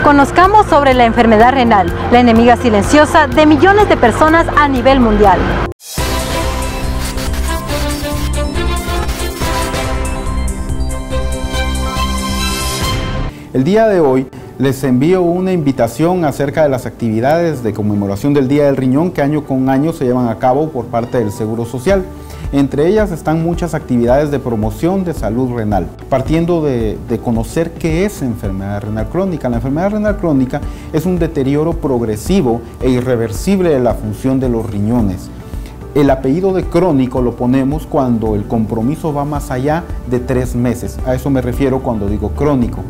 Conozcamos sobre la enfermedad renal, la enemiga silenciosa de millones de personas a nivel mundial. El día de hoy les envío una invitación acerca de las actividades de conmemoración del Día del Riñón que año con año se llevan a cabo por parte del Seguro Social. Entre ellas están muchas actividades de promoción de salud renal, partiendo de conocer qué es enfermedad renal crónica. La enfermedad renal crónica es un deterioro progresivo e irreversible de la función de los riñones. El apellido de crónico lo ponemos cuando el compromiso va más allá de 3 meses. A eso me refiero cuando digo crónico.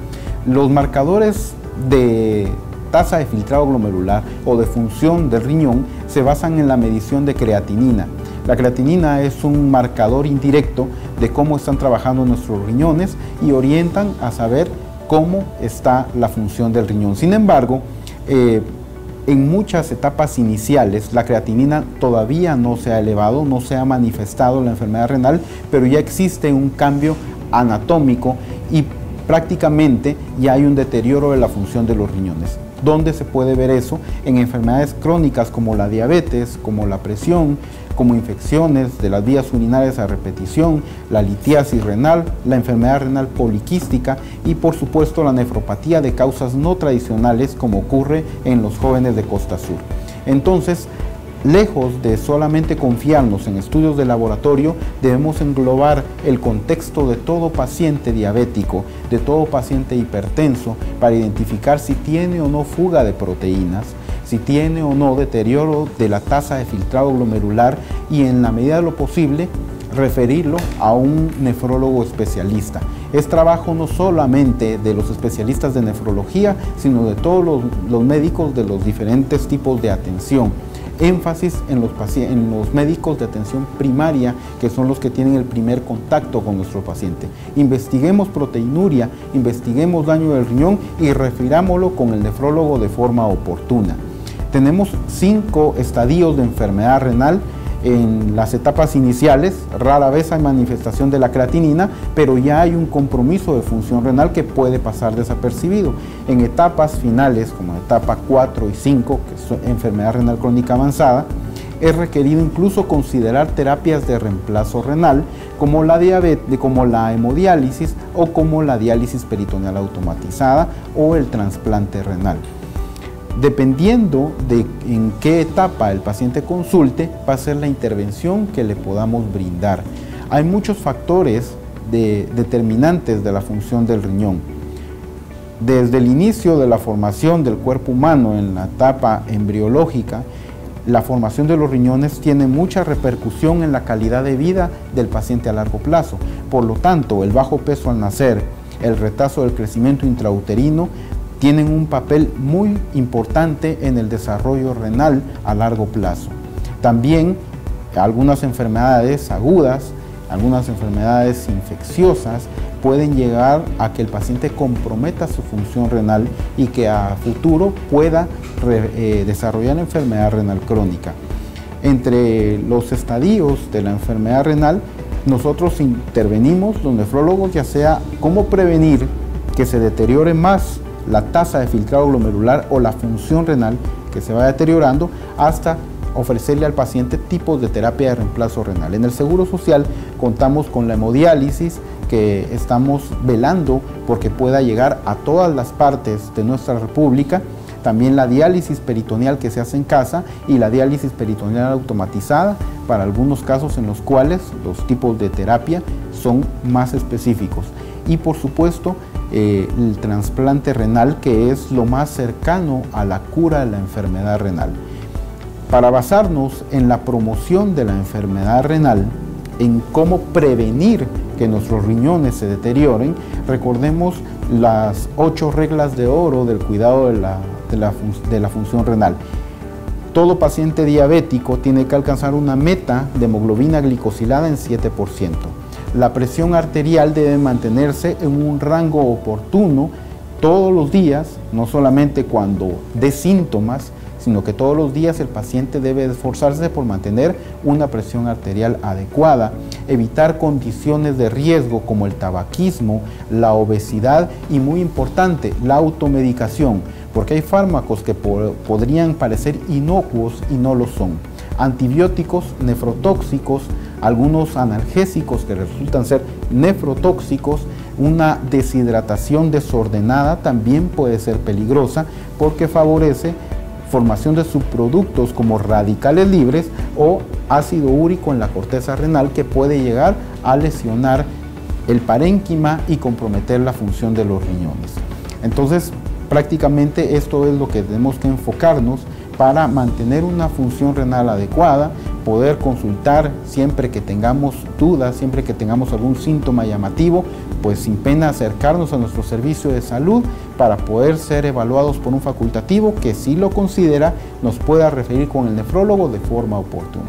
Los marcadores de tasa de filtrado glomerular o de función del riñón se basan en la medición de creatinina. La creatinina es un marcador indirecto de cómo están trabajando nuestros riñones y orientan a saber cómo está la función del riñón. Sin embargo, en muchas etapas iniciales la creatinina todavía no se ha elevado, no se ha manifestado la enfermedad renal, pero ya existe un cambio anatómico y prácticamente ya hay un deterioro de la función de los riñones. ¿Dónde se puede ver eso? En enfermedades crónicas como la diabetes, como la presión, como infecciones de las vías urinarias a repetición, la litiasis renal, la enfermedad renal poliquística y por supuesto la nefropatía de causas no tradicionales como ocurre en los jóvenes de Costa Sur. Entonces, lejos de solamente confiarnos en estudios de laboratorio, debemos englobar el contexto de todo paciente diabético, de todo paciente hipertenso, para identificar si tiene o no fuga de proteínas, si tiene o no deterioro de la tasa de filtrado glomerular y en la medida de lo posible referirlo a un nefrólogo especialista. Es trabajo no solamente de los especialistas de nefrología, sino de todos los médicos de los diferentes tipos de atención. Énfasis en los médicos de atención primaria, que son los que tienen el primer contacto con nuestro paciente. Investiguemos proteinuria, investiguemos daño del riñón y refirámoslo con el nefrólogo de forma oportuna. Tenemos 5 estadios de enfermedad renal. En las etapas iniciales rara vez hay manifestación de la creatinina, pero ya hay un compromiso de función renal que puede pasar desapercibido. En etapas finales, como etapa 4 y 5, que es enfermedad renal crónica avanzada, es requerido incluso considerar terapias de reemplazo renal, como la diabetes, como la hemodiálisis o como la diálisis peritoneal automatizada o el trasplante renal. Dependiendo de en qué etapa el paciente consulte, va a ser la intervención que le podamos brindar. Hay muchos factores determinantes de la función del riñón. Desde el inicio de la formación del cuerpo humano en la etapa embriológica, la formación de los riñones tiene mucha repercusión en la calidad de vida del paciente a largo plazo. Por lo tanto, el bajo peso al nacer, el retraso del crecimiento intrauterino, tienen un papel muy importante en el desarrollo renal a largo plazo. También algunas enfermedades agudas, algunas enfermedades infecciosas pueden llegar a que el paciente comprometa su función renal y que a futuro pueda desarrollar enfermedad renal crónica. Entre los estadios de la enfermedad renal, nosotros intervenimos los nefrólogos, ya sea cómo prevenir que se deteriore más la tasa de filtrado glomerular o la función renal que se va deteriorando, hasta ofrecerle al paciente tipos de terapia de reemplazo renal. En el Seguro Social contamos con la hemodiálisis, que estamos velando porque pueda llegar a todas las partes de nuestra república. También la diálisis peritoneal que se hace en casa y la diálisis peritoneal automatizada para algunos casos en los cuales los tipos de terapia son más específicos. Y por supuesto el trasplante renal, que es lo más cercano a la cura de la enfermedad renal. Para basarnos en la promoción de la enfermedad renal, en cómo prevenir que nuestros riñones se deterioren, recordemos las 8 reglas de oro del cuidado de la función renal. Todo paciente diabético tiene que alcanzar una meta de hemoglobina glicosilada en 7%. La presión arterial debe mantenerse en un rango oportuno todos los días, no solamente cuando dé síntomas, sino que todos los días el paciente debe esforzarse por mantener una presión arterial adecuada. evitar condiciones de riesgo como el tabaquismo, la obesidad y, muy importante, la automedicación, porque hay fármacos que podrían parecer inocuos y no lo son. Antibióticos nefrotóxicos, algunos analgésicos que resultan ser nefrotóxicos, una deshidratación desordenada también puede ser peligrosa porque favorece formación de subproductos como radicales libres o ácido úrico en la corteza renal que puede llegar a lesionar el parénquima y comprometer la función de los riñones. Entonces, prácticamente esto es lo que tenemos que enfocarnos para mantener una función renal adecuada, poder consultar siempre que tengamos dudas, siempre que tengamos algún síntoma llamativo, pues sin pena acercarnos a nuestro servicio de salud para poder ser evaluados por un facultativo que, si lo considera, nos pueda referir con el nefrólogo de forma oportuna.